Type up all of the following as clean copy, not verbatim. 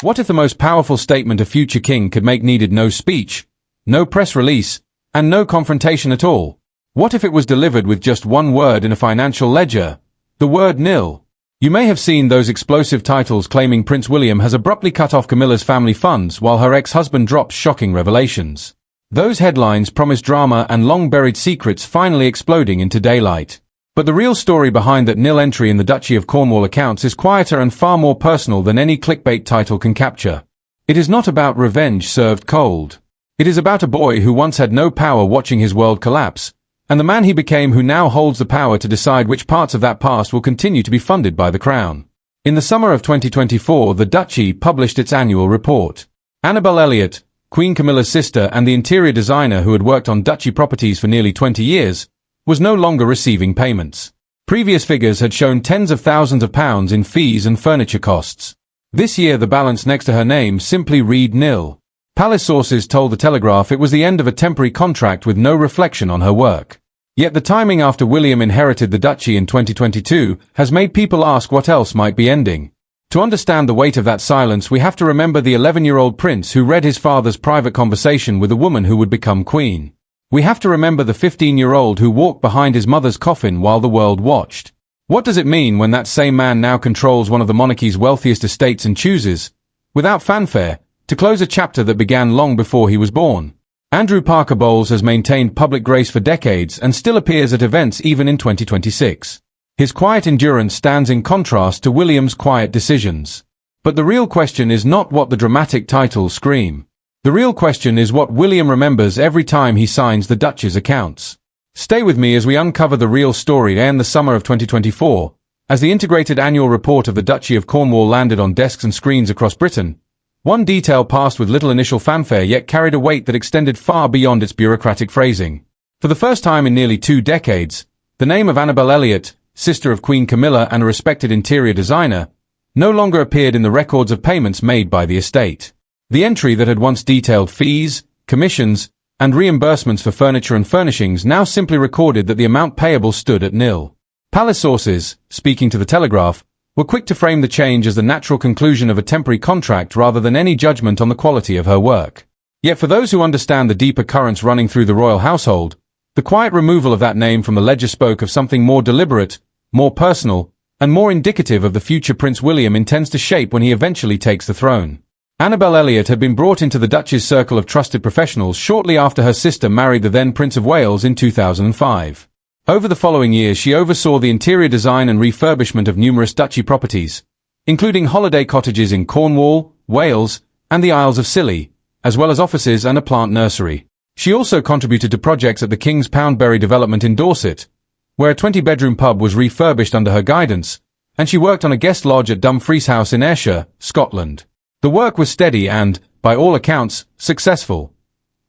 What if the most powerful statement a future king could make needed no speech, no press release, and no confrontation at all? What if it was delivered with just one word in a financial ledger? The word nil. You may have seen those explosive titles claiming Prince William has abruptly cut off Camilla's family funds while her ex-husband drops shocking revelations. Those headlines promise drama and long-buried secrets finally exploding into daylight. But the real story behind that nil entry in the Duchy of Cornwall accounts is quieter and far more personal than any clickbait title can capture. It is not about revenge served cold. It is about a boy who once had no power watching his world collapse, and the man he became who now holds the power to decide which parts of that past will continue to be funded by the crown. In the summer of 2024, the Duchy published its annual report. Annabel Elliot, Queen Camilla's sister and the interior designer who had worked on Duchy properties for nearly 20 years, was no longer receiving payments. Previous figures had shown tens of thousands of pounds in fees and furniture costs. This year the balance next to her name simply read nil. Palace sources told the Telegraph it was the end of a temporary contract with no reflection on her work. Yet the timing after William inherited the Duchy in 2022 has made people ask what else might be ending. To understand the weight of that silence, we have to remember the 11-year-old prince who read his father's private conversation with a woman who would become queen. We have to remember the 15-year-old who walked behind his mother's coffin while the world watched. What does it mean when that same man now controls one of the monarchy's wealthiest estates and chooses, without fanfare, to close a chapter that began long before he was born? Andrew Parker Bowles has maintained public grace for decades and still appears at events even in 2026. His quiet endurance stands in contrast to William's quiet decisions. But the real question is not what the dramatic titles scream. The real question is what William remembers every time he signs the Duchess accounts. Stay with me as we uncover the real story and the summer of 2024. As the integrated annual report of the Duchy of Cornwall landed on desks and screens across Britain, one detail passed with little initial fanfare yet carried a weight that extended far beyond its bureaucratic phrasing. For the first time in nearly 2 decades, the name of Annabel Elliot, sister of Queen Camilla and a respected interior designer, no longer appeared in the records of payments made by the estate. The entry that had once detailed fees, commissions, and reimbursements for furniture and furnishings now simply recorded that the amount payable stood at nil. Palace sources, speaking to the Telegraph, were quick to frame the change as the natural conclusion of a temporary contract rather than any judgment on the quality of her work. Yet for those who understand the deeper currents running through the royal household, the quiet removal of that name from the ledger spoke of something more deliberate, more personal, and more indicative of the future Prince William intends to shape when he eventually takes the throne. Annabel Elliot had been brought into the Duchess' circle of trusted professionals shortly after her sister married the then Prince of Wales in 2005. Over the following years she oversaw the interior design and refurbishment of numerous Duchy properties, including holiday cottages in Cornwall, Wales, and the Isles of Scilly, as well as offices and a plant nursery. She also contributed to projects at the King's Poundbury development in Dorset, where a 20-bedroom pub was refurbished under her guidance, and she worked on a guest lodge at Dumfries House in Ayrshire, Scotland. The work was steady and, by all accounts, successful.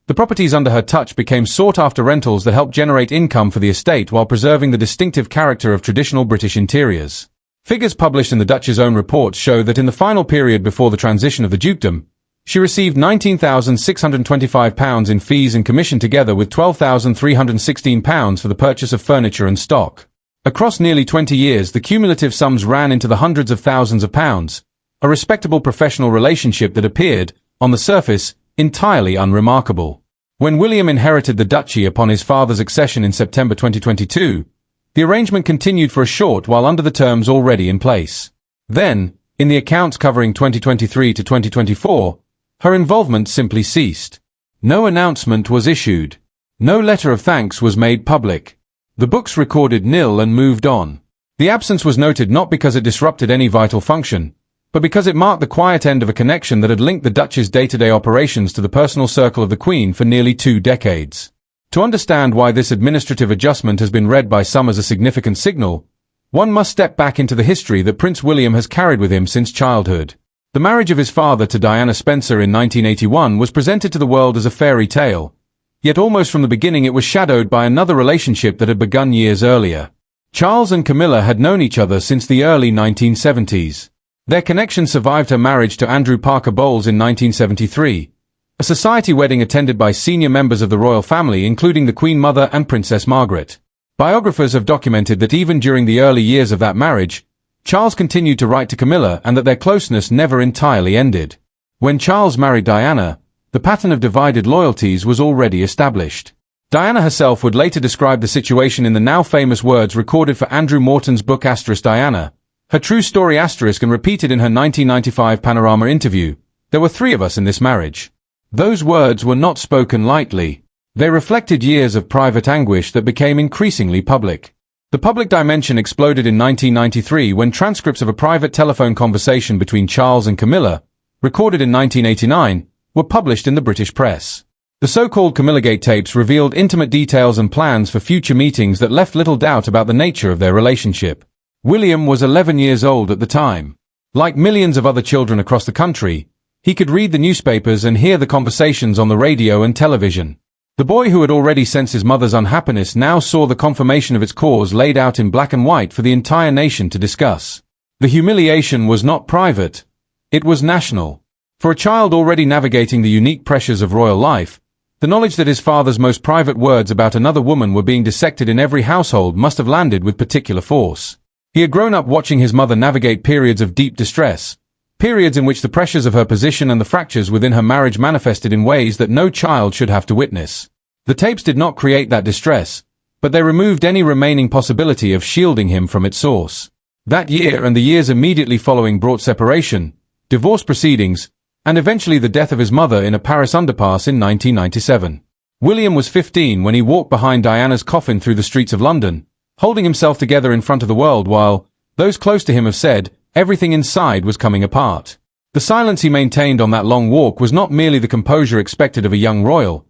The properties under her touch became sought-after rentals that helped generate income for the estate while preserving the distinctive character of traditional British interiors. Figures published in the Duchess' own reports show that in the final period before the transition of the dukedom, she received £19,625 in fees and commission together with £12,316 for the purchase of furniture and stock. Across nearly 20 years, the cumulative sums ran into the hundreds of thousands of pounds, a respectable professional relationship that appeared, on the surface, entirely unremarkable. When William inherited the Duchy upon his father's accession in September 2022, the arrangement continued for a short while under the terms already in place. Then, in the accounts covering 2023 to 2024, her involvement simply ceased. No announcement was issued. No letter of thanks was made public. The books recorded nil and moved on. The absence was noted not because it disrupted any vital function, but because it marked the quiet end of a connection that had linked the Duchess' day-to-day operations to the personal circle of the Queen for nearly 2 decades. To understand why this administrative adjustment has been read by some as a significant signal, one must step back into the history that Prince William has carried with him since childhood. The marriage of his father to Diana Spencer in 1981 was presented to the world as a fairy tale, yet almost from the beginning it was shadowed by another relationship that had begun years earlier. Charles and Camilla had known each other since the early 1970s. Their connection survived her marriage to Andrew Parker Bowles in 1973, a society wedding attended by senior members of the royal family including the Queen Mother and Princess Margaret. Biographers have documented that even during the early years of that marriage, Charles continued to write to Camilla and that their closeness never entirely ended. When Charles married Diana, the pattern of divided loyalties was already established. Diana herself would later describe the situation in the now famous words recorded for Andrew Morton's book Diana, her true story and repeated in her 1995 Panorama interview. There were 3 of us in this marriage. Those words were not spoken lightly. They reflected years of private anguish that became increasingly public. The public dimension exploded in 1993 when transcripts of a private telephone conversation between Charles and Camilla, recorded in 1989, were published in the British press. The so-called Camillagate tapes revealed intimate details and plans for future meetings that left little doubt about the nature of their relationship. William was 11 years old at the time. Like millions of other children across the country, he could read the newspapers and hear the conversations on the radio and television. The boy who had already sensed his mother's unhappiness now saw the confirmation of its cause laid out in black and white for the entire nation to discuss. The humiliation was not private. It was national. For a child already navigating the unique pressures of royal life, the knowledge that his father's most private words about another woman were being dissected in every household must have landed with particular force. He had grown up watching his mother navigate periods of deep distress, periods in which the pressures of her position and the fractures within her marriage manifested in ways that no child should have to witness. The tapes did not create that distress, but they removed any remaining possibility of shielding him from its source. That year and the years immediately following brought separation, divorce proceedings, and eventually the death of his mother in a Paris underpass in 1997. William was 15 when he walked behind Diana's coffin through the streets of London, holding himself together in front of the world while, those close to him have said, everything inside was coming apart. The silence he maintained on that long walk was not merely the composure expected of a young royal.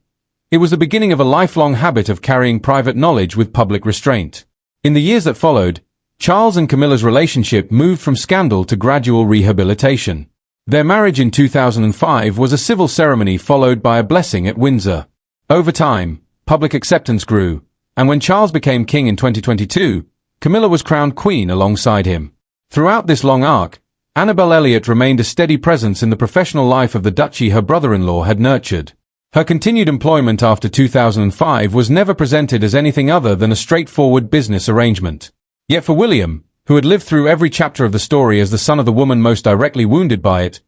It was the beginning of a lifelong habit of carrying private knowledge with public restraint. In the years that followed, Charles and Camilla's relationship moved from scandal to gradual rehabilitation. Their marriage in 2005 was a civil ceremony followed by a blessing at Windsor. Over time, public acceptance grew, and when Charles became king in 2022, Camilla was crowned queen alongside him. Throughout this long arc, Annabel Elliot remained a steady presence in the professional life of the duchy her brother-in-law had nurtured. Her continued employment after 2005 was never presented as anything other than a straightforward business arrangement. Yet for William, who had lived through every chapter of the story as the son of the woman most directly wounded by it,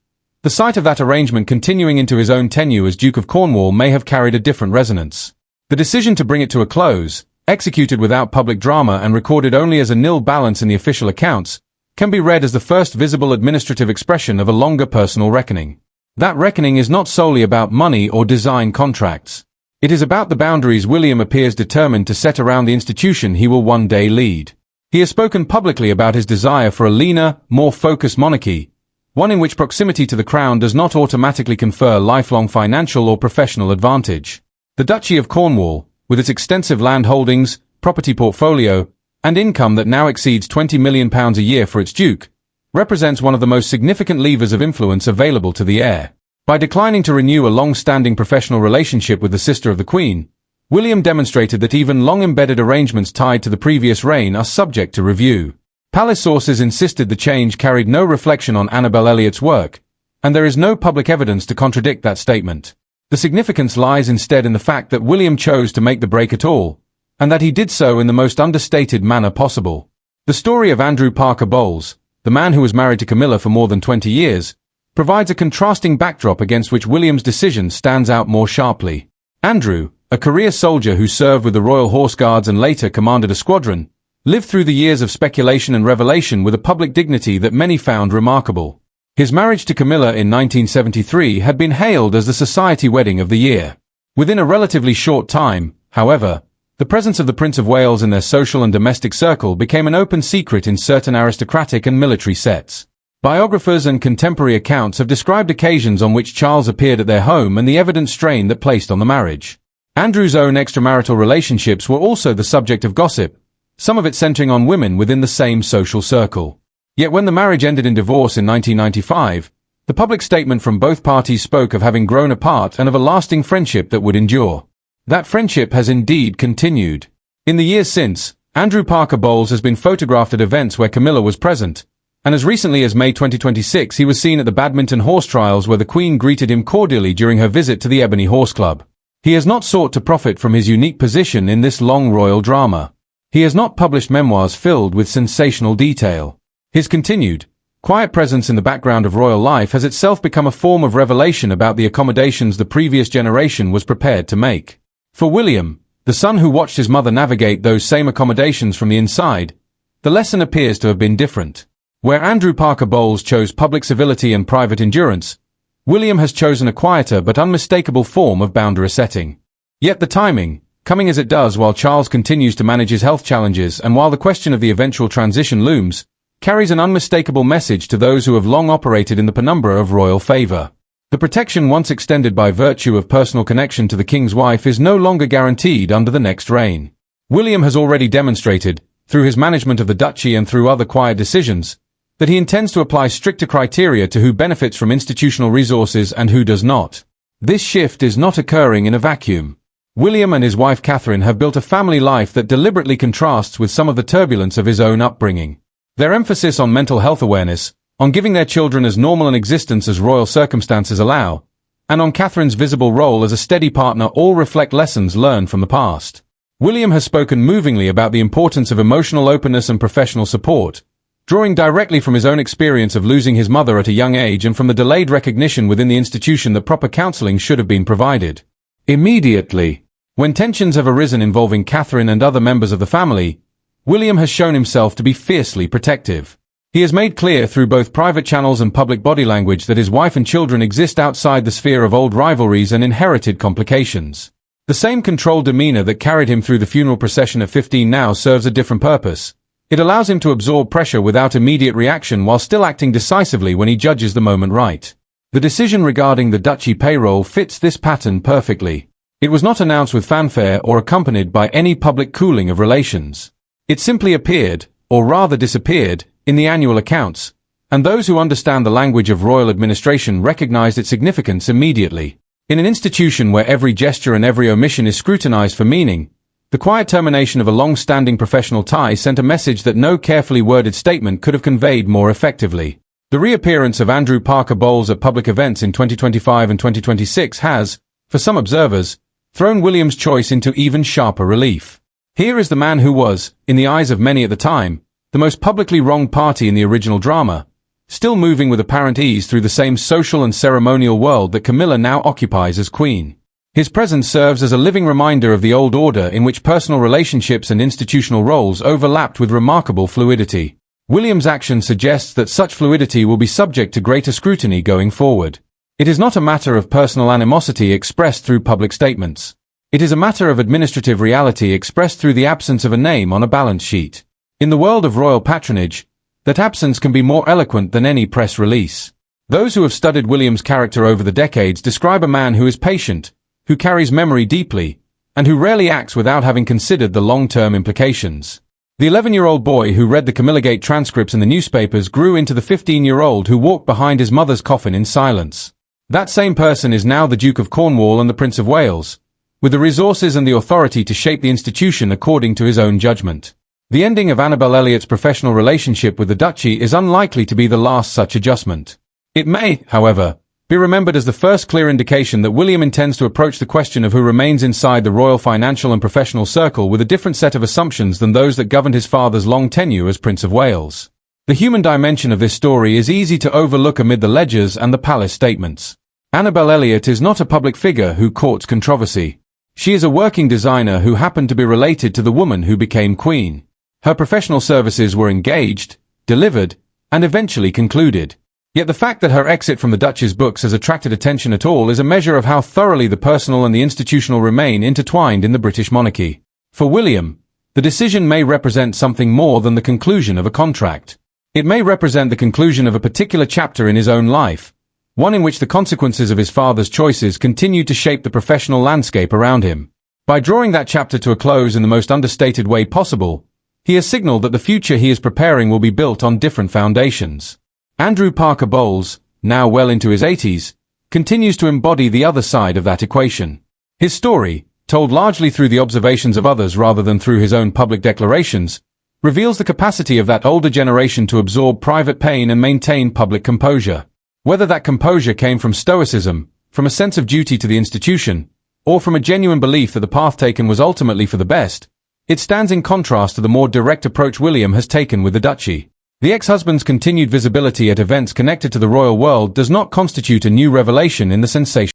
the sight of that arrangement continuing into his own tenure as Duke of Cornwall may have carried a different resonance. The decision to bring it to a close, executed without public drama and recorded only as a nil balance in the official accounts, can be read as the first visible administrative expression of a longer personal reckoning. That reckoning is not solely about money or design contracts. It is about the boundaries William appears determined to set around the institution he will one day lead. He has spoken publicly about his desire for a leaner, more focused monarchy, one in which proximity to the crown does not automatically confer lifelong financial or professional advantage. The Duchy of Cornwall, with its extensive land holdings, property portfolio, and income that now exceeds £20 million a year for its duke, represents one of the most significant levers of influence available to the heir. By declining to renew a long-standing professional relationship with the sister of the Queen, William demonstrated that even long-embedded arrangements tied to the previous reign are subject to review. Palace sources insisted the change carried no reflection on Annabel Elliot's work, and there is no public evidence to contradict that statement. The significance lies instead in the fact that William chose to make the break at all, and that he did so in the most understated manner possible. The story of Andrew Parker Bowles, the man who was married to Camilla for more than 20 years, provides a contrasting backdrop against which William's decision stands out more sharply. Andrew, a career soldier who served with the Royal Horse Guards and later commanded a squadron, lived through the years of speculation and revelation with a public dignity that many found remarkable. His marriage to Camilla in 1973 had been hailed as the society wedding of the year. Within a relatively short time, however, the presence of the Prince of Wales in their social and domestic circle became an open secret in certain aristocratic and military sets. Biographers and contemporary accounts have described occasions on which Charles appeared at their home and the evident strain that placed on the marriage. Andrew's own extramarital relationships were also the subject of gossip, some of it centering on women within the same social circle. Yet when the marriage ended in divorce in 1995, the public statement from both parties spoke of having grown apart and of a lasting friendship that would endure. That friendship has indeed continued. In the years since, Andrew Parker Bowles has been photographed at events where Camilla was present, and as recently as May 2026 he was seen at the badminton horse trials where the Queen greeted him cordially during her visit to the Ebony Horse Club. He has not sought to profit from his unique position in this long royal drama. He has not published memoirs filled with sensational detail. His continued, quiet presence in the background of royal life has itself become a form of revelation about the accommodations the previous generation was prepared to make. For William, the son who watched his mother navigate those same accommodations from the inside, the lesson appears to have been different. Where Andrew Parker Bowles chose public civility and private endurance, William has chosen a quieter but unmistakable form of boundary setting. Yet the timing, coming as it does while Charles continues to manage his health challenges and while the question of the eventual transition looms, carries an unmistakable message to those who have long operated in the penumbra of royal favor. The protection once extended by virtue of personal connection to the king's wife is no longer guaranteed under the next reign. William has already demonstrated, through his management of the duchy and through other quiet decisions, that he intends to apply stricter criteria to who benefits from institutional resources and who does not. This shift is not occurring in a vacuum. William and his wife Catherine have built a family life that deliberately contrasts with some of the turbulence of his own upbringing. Their emphasis on mental health awareness, on giving their children as normal an existence as royal circumstances allow, and on Catherine's visible role as a steady partner all reflect lessons learned from the past. William has spoken movingly about the importance of emotional openness and professional support, drawing directly from his own experience of losing his mother at a young age and from the delayed recognition within the institution that proper counseling should have been provided. Immediately, when tensions have arisen involving Catherine and other members of the family, William has shown himself to be fiercely protective. He has made clear through both private channels and public body language that his wife and children exist outside the sphere of old rivalries and inherited complications. The same controlled demeanor that carried him through the funeral procession at 15 now serves a different purpose. It allows him to absorb pressure without immediate reaction while still acting decisively when he judges the moment right. The decision regarding the duchy payroll fits this pattern perfectly. It was not announced with fanfare or accompanied by any public cooling of relations. It simply appeared, or rather disappeared, in the annual accounts, and those who understand the language of royal administration recognized its significance immediately. In an institution where every gesture and every omission is scrutinized for meaning, the quiet termination of a long-standing professional tie sent a message that no carefully worded statement could have conveyed more effectively. The reappearance of Andrew Parker Bowles at public events in 2025 and 2026 has, for some observers, thrown William's choice into even sharper relief. Here is the man who was, in the eyes of many at the time, the most publicly wronged party in the original drama, still moving with apparent ease through the same social and ceremonial world that Camilla now occupies as queen. His presence serves as a living reminder of the old order in which personal relationships and institutional roles overlapped with remarkable fluidity. William's action suggests that such fluidity will be subject to greater scrutiny going forward. It is not a matter of personal animosity expressed through public statements. It is a matter of administrative reality expressed through the absence of a name on a balance sheet. In the world of royal patronage, that absence can be more eloquent than any press release. Those who have studied William's character over the decades describe a man who is patient, who carries memory deeply, and who rarely acts without having considered the long-term implications. The 11-year-old boy who read the Camillagate transcripts in the newspapers grew into the 15-year-old who walked behind his mother's coffin in silence. That same person is now the Duke of Cornwall and the Prince of Wales, with the resources and the authority to shape the institution according to his own judgment. The ending of Annabel Elliot's professional relationship with the duchy is unlikely to be the last such adjustment. It may, however, be remembered as the first clear indication that William intends to approach the question of who remains inside the royal financial and professional circle with a different set of assumptions than those that governed his father's long tenure as Prince of Wales. The human dimension of this story is easy to overlook amid the ledgers and the palace statements. Annabel Elliot is not a public figure who courts controversy. She is a working designer who happened to be related to the woman who became queen. Her professional services were engaged, delivered, and eventually concluded. Yet the fact that her exit from the Duchess books has attracted attention at all is a measure of how thoroughly the personal and the institutional remain intertwined in the British monarchy. For William, the decision may represent something more than the conclusion of a contract. It may represent the conclusion of a particular chapter in his own life, one in which the consequences of his father's choices continued to shape the professional landscape around him. By drawing that chapter to a close in the most understated way possible, he has signaled that the future he is preparing will be built on different foundations. Andrew Parker Bowles, now well into his 80s, continues to embody the other side of that equation. His story, told largely through the observations of others rather than through his own public declarations, reveals the capacity of that older generation to absorb private pain and maintain public composure. Whether that composure came from stoicism, from a sense of duty to the institution, or from a genuine belief that the path taken was ultimately for the best, it stands in contrast to the more direct approach William has taken with the duchy. The ex-husband's continued visibility at events connected to the royal world does not constitute a new revelation in the sensation.